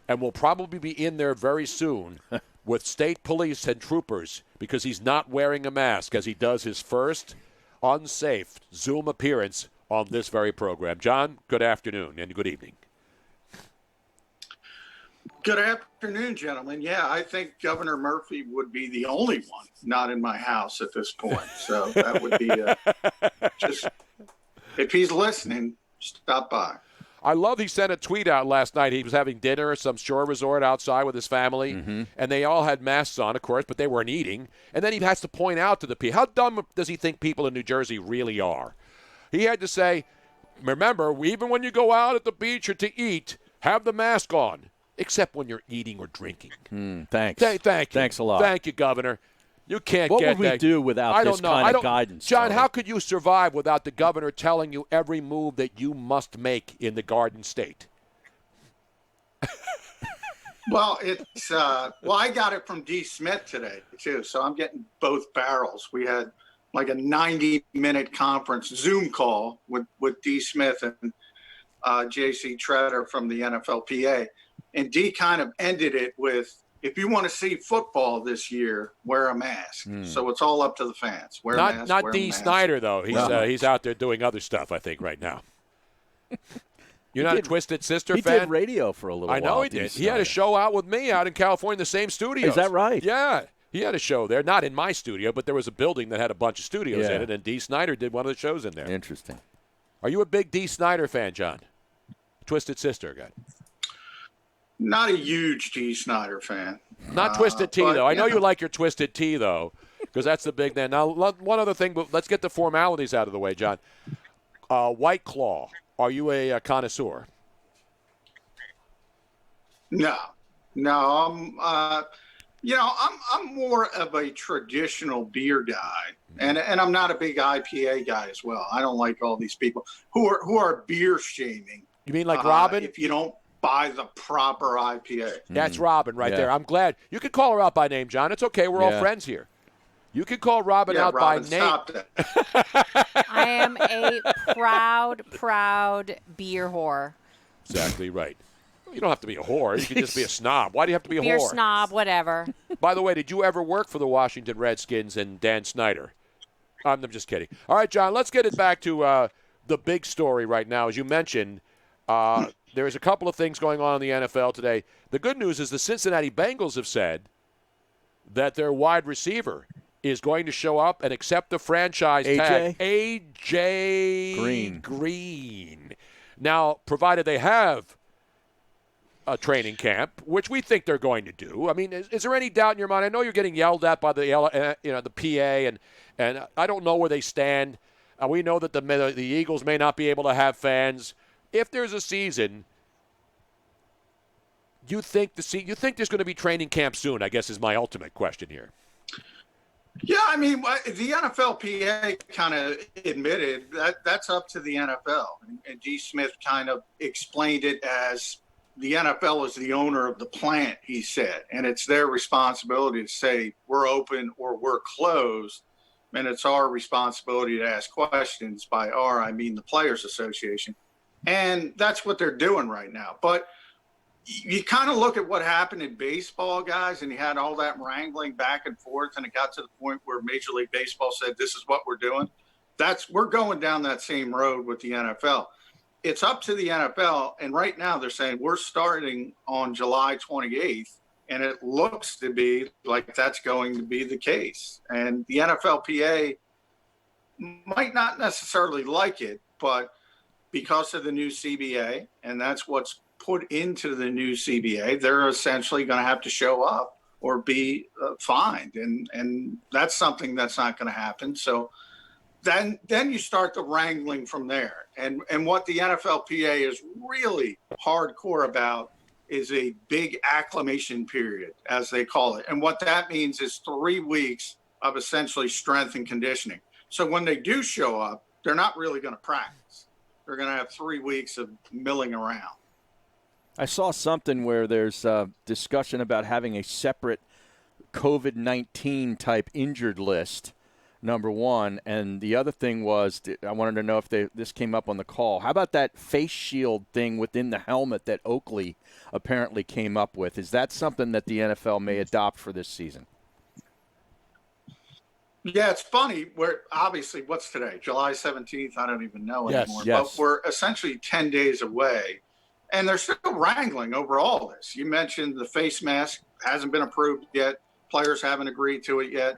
and will probably be in there very soon with state police and troopers because he's not wearing a mask as he does his first unsafe Zoom appearance on this very program. John, good afternoon and good evening. Good afternoon, gentlemen. Yeah, I think Governor Murphy would be the only one not in my house at this point. So that would be just, if he's listening, stop by. I love he sent a tweet out last night. He was having dinner at some shore resort outside with his family, and they all had masks on, of course, but they weren't eating. And then he has to point out to the people, how dumb does he think people in New Jersey really are? He had to say, remember, even when you go out at the beach or to eat, have the mask on. Except when you're eating or drinking. Thanks. Thank you. Thanks a lot. Thank you, Governor. You can't what get that. What would we do without this kind of guidance? John, how could you survive without the governor telling you every move that you must make in the Garden State? Well, it's I got it from D. Smith today, too, so I'm getting both barrels. We had like a 90-minute conference Zoom call with D. Smith and J.C. Treader from the NFLPA. And D kind of ended it with, if you want to see football this year, wear a mask. So it's all up to the fans. Wear a mask. Not D. Snyder, though. He's out there doing other stuff, I think, right now. You're not a Twisted Sister fan? He did radio for a little while. I know he did. He had a show out with me out in California in the same studio. Is that right? Yeah. He had a show there. Not in my studio, but there was a building that had a bunch of studios in it, and D. Snyder did one of the shows in there. Interesting. Are you a big D. Snyder fan, John? Twisted Sister guy. Not a huge D. Snyder fan. Not Twisted Tea, though. I know you like your Twisted Tea, though, because that's the big thing. Now, one other thing, but let's get the formalities out of the way, John. White Claw, are you a connoisseur? No. I'm more of a traditional beer guy, and I'm not a big IPA guy as well. I don't like all these people who are beer shaming. You mean like Robin? If you don't buy the proper IPA. That's Robin right there. I'm glad. You can call her out by name, John. It's okay. We're all friends here. You can call Robin out Robin, by name. Stop that. I am a proud beer whore. Exactly right. You don't have to be a whore. You can just be a snob. Why do you have to be a beer whore? Beer snob, whatever. By the way, did you ever work for the Washington Redskins and Dan Snyder? I'm just kidding. All right, John, let's get it back to the big story right now. As you mentioned, there's a couple of things going on in the NFL today. The good news is the Cincinnati Bengals have said that their wide receiver is going to show up and accept the franchise tag. A.J. Green. Now, provided they have a training camp, which we think they're going to do. I mean, is there any doubt in your mind? I know you're getting yelled at by the PA, and I don't know where they stand. We know that the Eagles may not be able to have fans. If there's a season, you think there's going to be training camp soon, I guess is my ultimate question here. Yeah, I mean, the NFLPA kind of admitted that's up to the NFL. And D. Smith kind of explained it as the NFL is the owner of the plant, he said. And it's their responsibility to say we're open or we're closed. And it's our responsibility to ask questions. By I mean the Players Association. And that's what they're doing right now. But you kind of look at what happened in baseball, guys, and you had all that wrangling back and forth, and it got to the point where Major League Baseball said, this is what we're doing. We're going down that same road with the NFL. It's up to the NFL, and right now they're saying we're starting on July 28th, and it looks to be like that's going to be the case. And the NFLPA might not necessarily like it, but because of the new CBA, and that's what's put into the new CBA, they're essentially going to have to show up or be fined. And that's something that's not going to happen. So then you start the wrangling from there. And what the NFLPA is really hardcore about is a big acclimation period, as they call it. And what that means is 3 weeks of essentially strength and conditioning. So when they do show up, they're not really going to practice. They're going to have 3 weeks of milling around. I saw something where there's a discussion about having a separate COVID-19 type injured list number one. And the other thing was, I wanted to know if this came up on the call. How about that face shield thing within the helmet that Oakley apparently came up with? Is that something that the NFL may adopt for this season? Yeah, it's funny. We're obviously, what's today? July 17th? I don't even know anymore. Yes. But we're essentially 10 days away, and they're still wrangling over all this. You mentioned the face mask hasn't been approved yet. Players haven't agreed to it yet.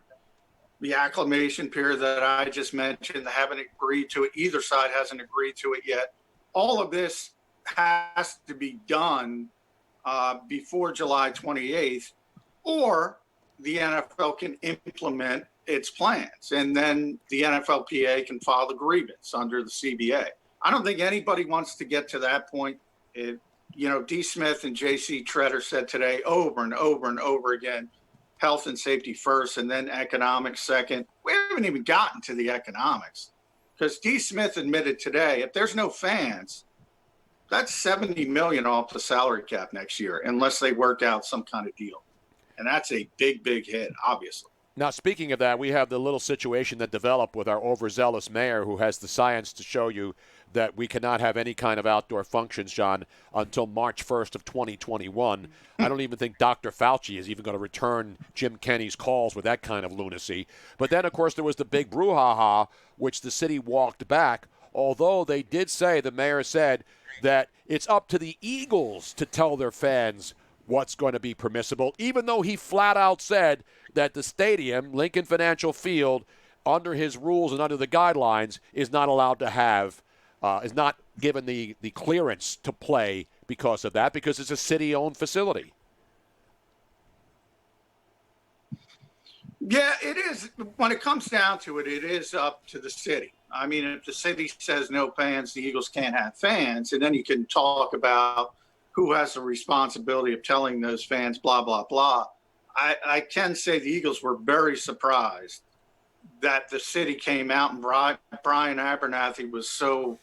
The acclimation period that I just mentioned, they haven't agreed to it. Either side hasn't agreed to it yet. All of this has to be done before July 28th, or the NFL can implement its plans, and then the NFLPA can file the grievance under the CBA. I don't think anybody wants to get to that point. D. Smith and J.C. Treader said today over and over and over again, health and safety first and then economics second. We haven't even gotten to the economics, because D. Smith admitted today, if there's no fans, that's $70 million off the salary cap next year, unless they work out some kind of deal. And that's a big, big hit, obviously. Now, speaking of that, we have the little situation that developed with our overzealous mayor, who has the science to show you that we cannot have any kind of outdoor functions, John, until March 1st of 2021. I don't even think Dr. Fauci is even going to return Jim Kenney's calls with that kind of lunacy. But then, of course, there was the big brouhaha, which the city walked back, although they did say, the mayor said, that it's up to the Eagles to tell their fans what's going to be permissible, even though he flat out said that the stadium, Lincoln Financial Field, under his rules and under the guidelines, is not allowed to have, is not given the clearance to play because of that, because it's a city-owned facility. Yeah, it is. When it comes down to it, it is up to the city. I mean, if the city says no fans, the Eagles can't have fans, and then you can talk about who has the responsibility of telling those fans, blah, blah, blah. I can say the Eagles were very surprised that the city came out, and Brian Abernathy was so,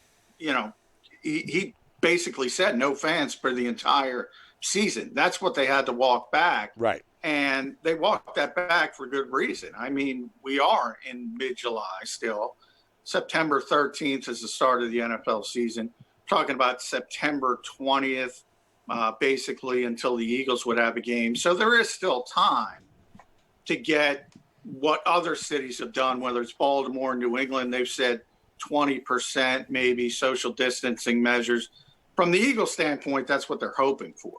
he basically said no fans for the entire season. That's what they had to walk back. Right. And they walked that back for good reason. I mean, we are in mid-July still. September 13th is the start of the NFL season. Talking about September 20th. Basically until the Eagles would have a game. So there is still time to get what other cities have done, whether it's Baltimore, New England. They've said 20% maybe social distancing measures. From the Eagles standpoint, that's what they're hoping for.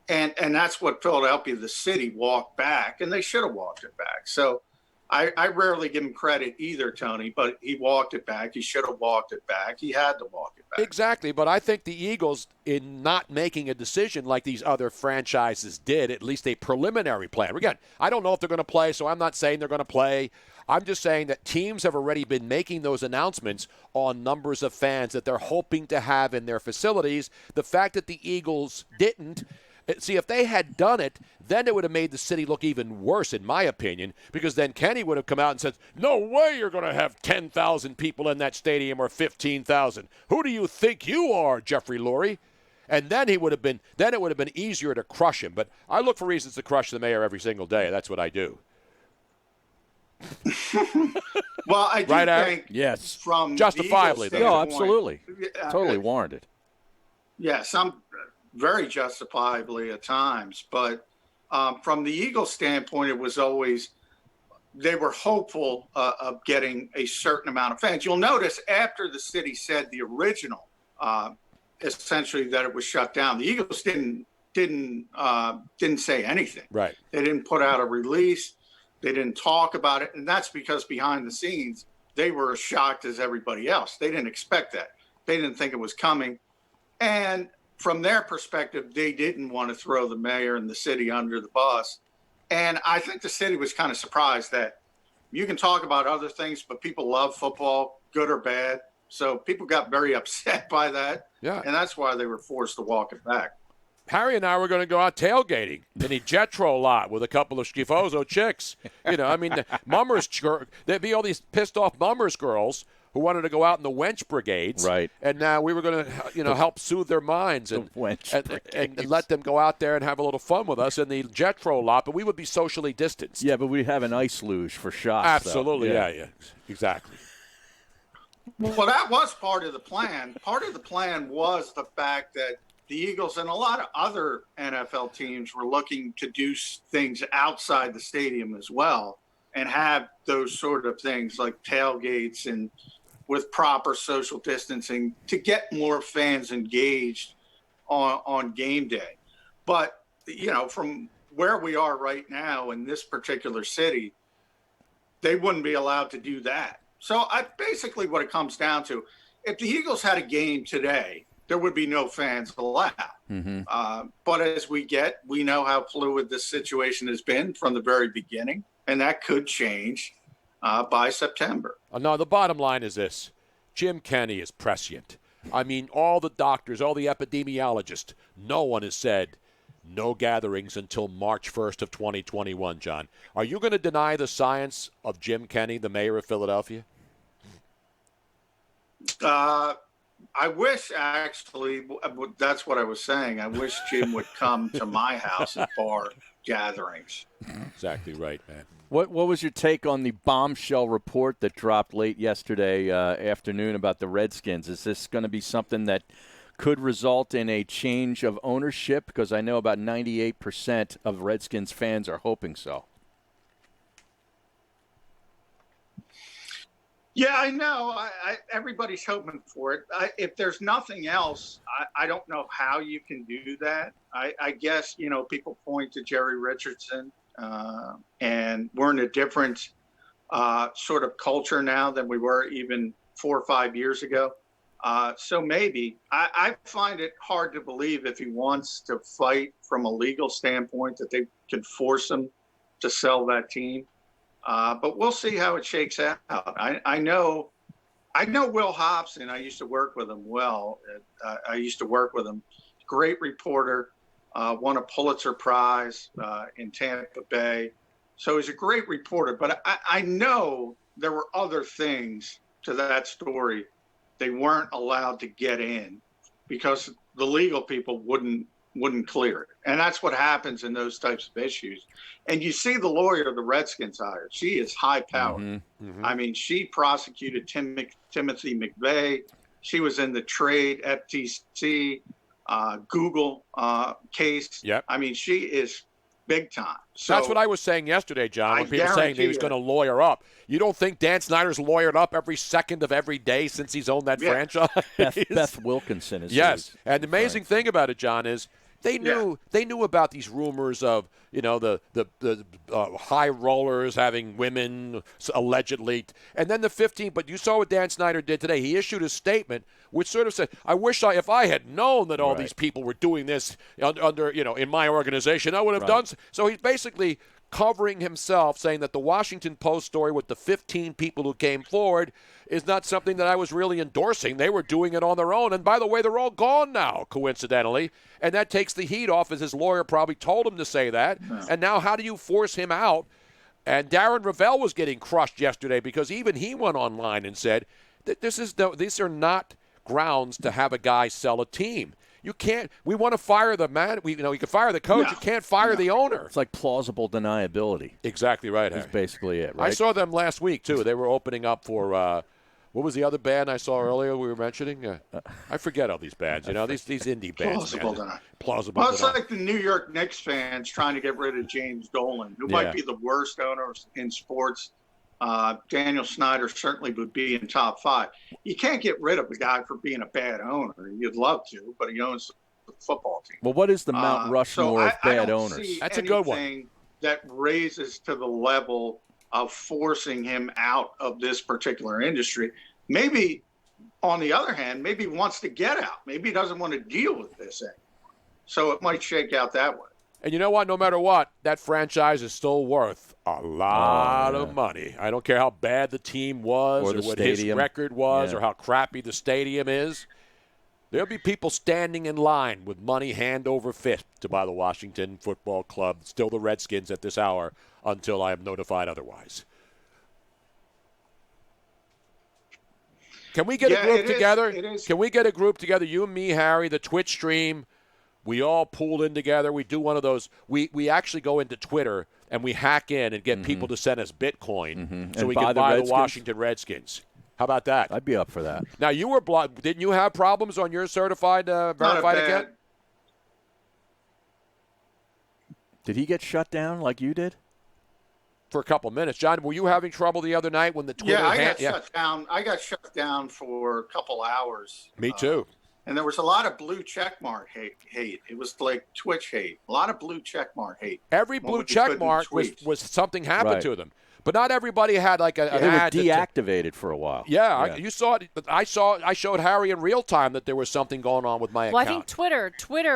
And that's what Philadelphia, the city, walked back, and they should have walked it back. So I rarely give him credit either, Tony, but he walked it back. He should have walked it back. He had to walk it back. Exactly, but I think the Eagles, in not making a decision like these other franchises did, at least a preliminary plan. Again, I don't know if they're going to play, so I'm not saying they're going to play. I'm just saying that teams have already been making those announcements on numbers of fans that they're hoping to have in their facilities. The fact that the Eagles didn't, see, if they had done it, then it would have made the city look even worse, in my opinion, because then Kenny would have come out and said, no way you're going to have 10,000 people in that stadium or 15,000. Who do you think you are, Jeffrey Lurie? And then it would have been easier to crush him. But I look for reasons to crush the mayor every single day. That's what I do. Well, I do think yes, from justifiably, the no, absolutely, totally warranted. Yes, very justifiably at times, but from the Eagles' standpoint, it was always they were hopeful of getting a certain amount of fans. You'll notice after the city said the original, essentially that it was shut down, the Eagles didn't say anything. Right. They didn't put out a release. They didn't talk about it, and that's because behind the scenes they were as shocked as everybody else. They didn't expect that. They didn't think it was coming, and from their perspective, they didn't want to throw the mayor and the city under the bus. And I think the city was kind of surprised that you can talk about other things, but people love football, good or bad. So people got very upset by that. Yeah. And that's why they were forced to walk it back. Harry and I were going to go out tailgating in the Jetro lot with a couple of schifoso chicks. The Mummers, there'd be all these pissed off Mummers girls who wanted to go out in the wench brigades. Right. And now we were going to, help soothe their minds and let them go out there and have a little fun with us in the Jetro lot, but we would be socially distanced. Yeah, but we'd have an ice luge for shots. Absolutely, yeah, exactly. Well, that was part of the plan. Part of the plan was the fact that the Eagles and a lot of other NFL teams were looking to do things outside the stadium as well and have those sort of things like tailgates and with proper social distancing to get more fans engaged on game day. But, from where we are right now in this particular city, they wouldn't be allowed to do that. So basically what it comes down to, if the Eagles had a game today, there would be no fans allowed. Mm-hmm. But as we know how fluid this situation has been from the very beginning, and that could change by September. No, the bottom line is this. Jim Kenney is prescient. I mean, all the doctors, all the epidemiologists, no one has said no gatherings until March 1st of 2021, John. Are you going to deny the science of Jim Kenney, the mayor of Philadelphia? I wish, actually, that's what I was saying. I wish Jim would come to my house at bar gatherings. Exactly right, man. What was your take on the bombshell report that dropped late yesterday afternoon about the Redskins? Is this going to be something that could result in a change of ownership? Because I know about 98% of Redskins fans are hoping so. Yeah, I know. Everybody's hoping for it. If there's nothing else, I don't know how you can do that. I guess, people point to Jerry Richardson, and we're in a different sort of culture now than we were even 4 or 5 years ago. So maybe. I find it hard to believe if he wants to fight from a legal standpoint that they can force him to sell that team. But we'll see how it shakes out. I know Will Hobson. I used to work with him I used to work with him. Great reporter, won a Pulitzer Prize in Tampa Bay. So he's a great reporter. But I know there were other things to that story they weren't allowed to get in because the legal people wouldn't clear it. And that's what happens in those types of issues. And you see the lawyer the Redskins hired. She is high powered. Mm-hmm. Mm-hmm. I mean, she prosecuted Timothy McVeigh. She was in the trade FTC Google case. Yep. I mean, she is big time. So that's what I was saying yesterday, John, when people were saying he was going to lawyer up. You don't think Dan Snyder's lawyered up every second of every day since he's owned that franchise? Beth Wilkinson is. Yes, and the amazing thing about it, John, is they knew about these rumors of the high rollers having women allegedly, and then the 15. But you saw what Dan Snyder did today. He issued a statement which sort of said, "I wish if I had known that all these people were doing this under in my organization, I would have done." So he's basically covering himself, saying that the Washington Post story with the 15 people who came forward is not something that I was really endorsing. They were doing it on their own. And by the way, they're all gone now, coincidentally. And that takes the heat off, as his lawyer probably told him to say that. No. And now how do you force him out? And Darren Ravel was getting crushed yesterday because even he went online and said that these are not grounds to have a guy sell a team. You can't. We want to fire the man. You can fire the coach. No. You can't fire the owner. It's like plausible deniability. Exactly right. That's basically it. Right? I saw them last week too. They were opening up for what was the other band I saw earlier? We were mentioning. I forget all these bands. These indie bands. Plausible. Well, it's like the New York Knicks fans trying to get rid of James Dolan, who might be the worst owner in sports. Daniel Snyder certainly would be in top 5. You can't get rid of a guy for being a bad owner. You'd love to, but he owns the football team. Well, what is the Mount Rushmore of bad owners? That's a good one. That raises to the level of forcing him out of this particular industry. Maybe, on the other hand, maybe he wants to get out. Maybe he doesn't want to deal with this anymore. So it might shake out that way. And you know what? No matter what, that franchise is still worth a lot of money. I don't care how bad the team was or what his record was or how crappy the stadium is. There'll be people standing in line with money hand over fist to buy the Washington Football Club, still the Redskins at this hour, until I am notified otherwise. Can we get a group together? It is. Can we get a group together? You and me, Harry, the Twitch stream. We all pool in together. We do one of those. We actually go into Twitter and we hack in and get people to send us Bitcoin so we can buy the Washington Redskins. How about that? I'd be up for that. Now, you were didn't you have problems on your certified verified account? Did he get shut down like you did? For a couple minutes. John, were you having trouble the other night when the Twitter shut down. I got shut down for a couple hours. Me too. And there was a lot of blue checkmark hate. It was like Twitch hate. A lot of blue checkmark hate. Every blue checkmark was something happened to them. But not everybody had like an ad. They were deactivated for a while. Yeah. You saw it. I showed Harry in real time that there was something going on with my account. Well, I think Twitter. When they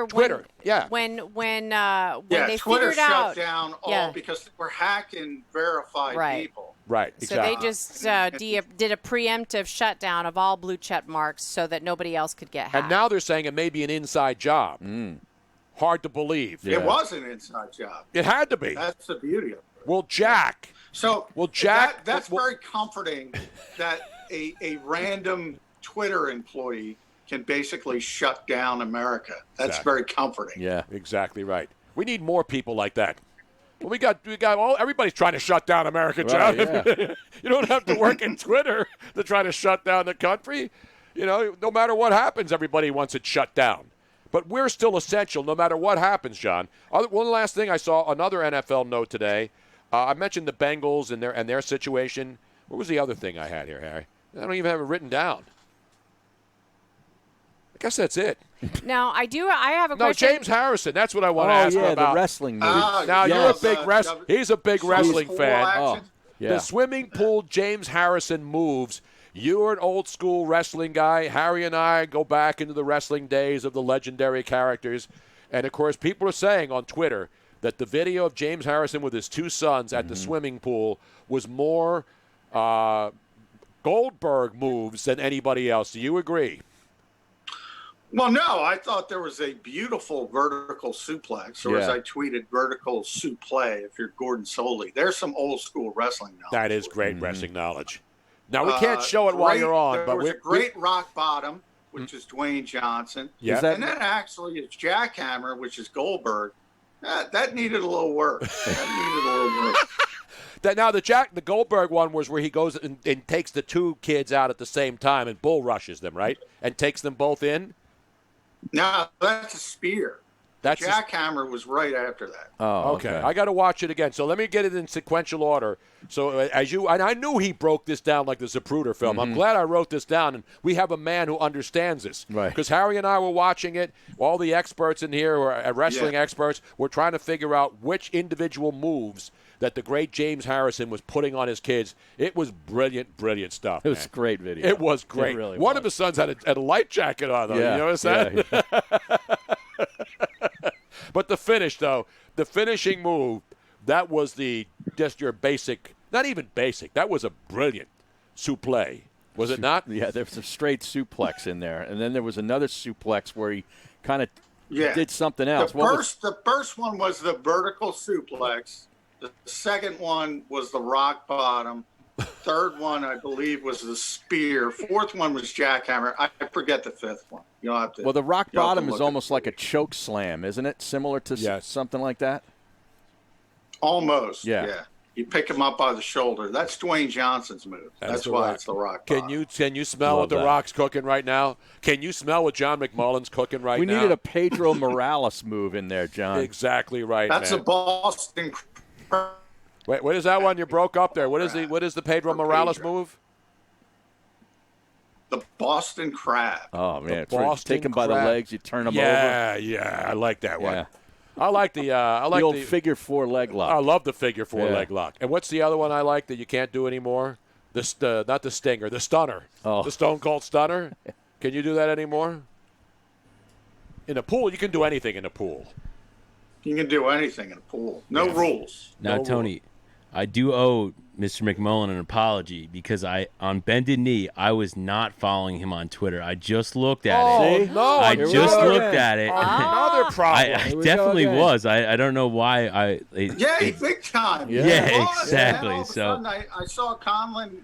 Twitter figured out shut down all because they were hacking verified people. Right. So they just did a preemptive shutdown of all blue check marks so that nobody else could get hacked. And now they're saying it may be an inside job. Hard to believe. Yeah. It was an inside job. It had to be. That's the beauty of it. Well, Jack. That's very comforting that a random Twitter employee can basically shut down America. That's very comforting. Yeah, exactly right. We need more people like that. Well, we got everybody's trying to shut down America, John. Right, yeah. You don't have to work in Twitter to try to shut down the country. You know, no matter what happens, everybody wants it shut down. But we're still essential no matter what happens, John. One last thing, I saw another NFL note today. I mentioned the Bengals and their situation. What was the other thing I had here, Harry? I don't even have it written down. I guess that's it. Now, I have a question. No, James Harrison. That's what I want to ask him about. The wrestling movie. Now, you're a big he's a big wrestling fan. Oh, The swimming pool James Harrison moves. You're an old school wrestling guy. Harry and I go back into the wrestling days of the legendary characters. And, of course, people are saying on Twitter that the video of James Harrison with his two sons at the swimming pool was more Goldberg moves than anybody else. Do you agree? Well, no, I thought there was a beautiful vertical suplex, or as I tweeted, vertical suplex if you're Gordon Soley. There's some old school wrestling knowledge. That is great wrestling knowledge. Now, we can't show it while you're on. There was a great rock bottom, which is Dwayne Johnson. Yeah. And then actually it's Jackhammer, which is Goldberg. That needed a little work. Now, the Goldberg one was where he goes and takes the two kids out at the same time and bull rushes them, right? And takes them both in? No, that's a spear. Jackhammer was right after that. Oh, okay. I got to watch it again. So let me get it in sequential order. So and I knew he broke this down like the Zapruder film. I'm glad I wrote this down, and we have a man who understands this. Right. Because Harry and I were watching it. All the experts in here, who are wrestling experts, were trying to figure out which individual moves that the great James Harrison was putting on his kids. It was brilliant, brilliant stuff. It was a great video. It was great. It really One was. of his sons had a light jacket on, though. You notice that? Yeah. But the finish, though, the finishing move, that was just your basic, not even basic. That was a brilliant suplex, was it not? Yeah, there was a straight suplex in there. And then there was another suplex where he kind of did something else. The first one was the vertical suplex. The second one was the rock bottom. Third one, I believe, was the spear. Fourth one was Jackhammer. I forget the fifth one. You'll have to. Well, the rock bottom is almost like a choke slam, isn't it? Similar to something like that? Almost, yeah. You pick him up by the shoulder. That's Dwayne Johnson's move. That's why it's the rock bottom. Can you smell what The Rock's cooking right now? Can you smell what John McMullen's cooking right now? We needed a Pedro Morales move in there, John. Exactly right, That's man. a Boston. Wait, what is that one? You broke up there. What is the Pedro Morales move? The Boston Crab. Oh, man. Take him by the legs, you turn him over. Yeah, I like that one. I like the old figure four leg lock. I love the figure four leg lock. And what's the other one I like that you can't do anymore? Not the stinger, the stunner. Oh. The Stone Cold Stunner. Can you do that anymore? In a pool, you can do anything in a pool. You can do anything in a pool. No rules. Now, Tony, I do owe Mr. McMullen an apology because on bended knee, I was not following him on Twitter. I just looked at it. No, I just looked at it. Another problem. I definitely was. I don't know why. Big time. Yeah, exactly. So I saw Conlon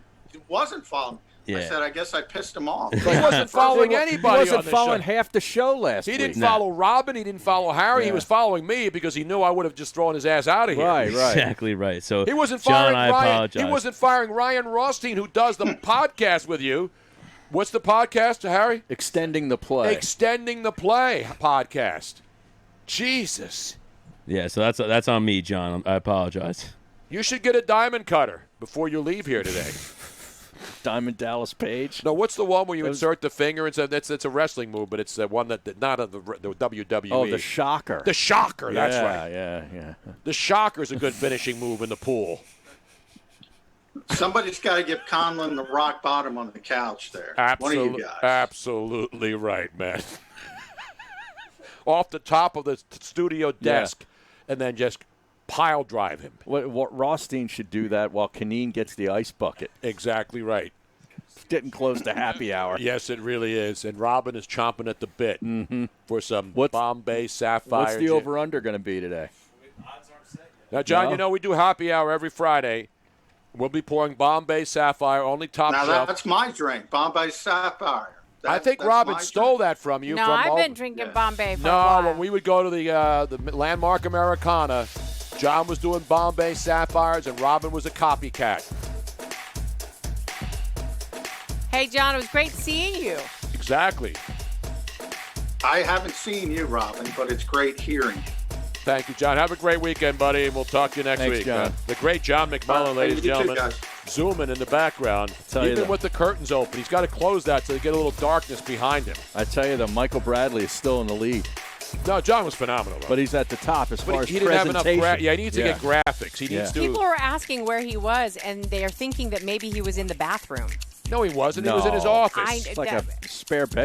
wasn't following. Yeah. I said, I guess I pissed him off. He wasn't following He anybody wasn't on the following show. half the show last He week. didn't follow Robin. He didn't follow Harry. He Yeah. was following me because he knew I would have just thrown his ass out of here. Right. Exactly right. So He wasn't John, firing I Ryan. apologize. He wasn't firing Ryan Rothstein, who does the podcast with you. What's the podcast, Harry? Extending the play. Extending the Play podcast. Jesus. Yeah, so that's on me, John. I apologize. You should get a diamond cutter before you leave here today. Diamond Dallas Page. No, what's the one where you insert the finger and say it's a wrestling move, but it's the one that not of the WWE. Oh, the shocker. The shocker. That's right. Yeah. The shocker's a good finishing move in the pool. Somebody's got to give Conlon the rock bottom on the couch there. One of you guys. Absolutely right, man. Off the top of the studio desk, and then just pile drive him. What Rothstein should do that while Kaneen gets the ice bucket. Exactly right. It's getting close to happy hour. Yes, it really is. And Robin is chomping at the bit for some Bombay Sapphire. What's the over-under going to be today? Now, John, No? we do happy hour every Friday. We'll be pouring Bombay Sapphire, only top Now shelf. that's my drink, Bombay Sapphire. I think That's Robin my stole drink. that from you. No, from I've all- been drinking Bombay for a No, while. when we would go to the Landmark Americana, John was doing Bombay Sapphires and Robin was a copycat. Hey, John, it was great seeing you. Exactly. I haven't seen you, Robin, but it's great hearing you. Thank you, John. Have a great weekend, buddy, and we'll talk to you next Thanks, week. John. The great John McMullen, ladies and You too, gentlemen. guys. Zooming in the background. Tell you Even that. with the curtains open, he's got to close that so they get a little darkness behind him. I tell you, Michael Bradley is still in the lead, No, John was phenomenal, though. but he's at the top as far But as he didn't have enough. presentation. Yeah, he needs to get graphics. He needs to. People were asking where he was, and they are thinking that maybe he was in the bathroom. No, he wasn't. He was in his No. office. It's like a spare bedroom.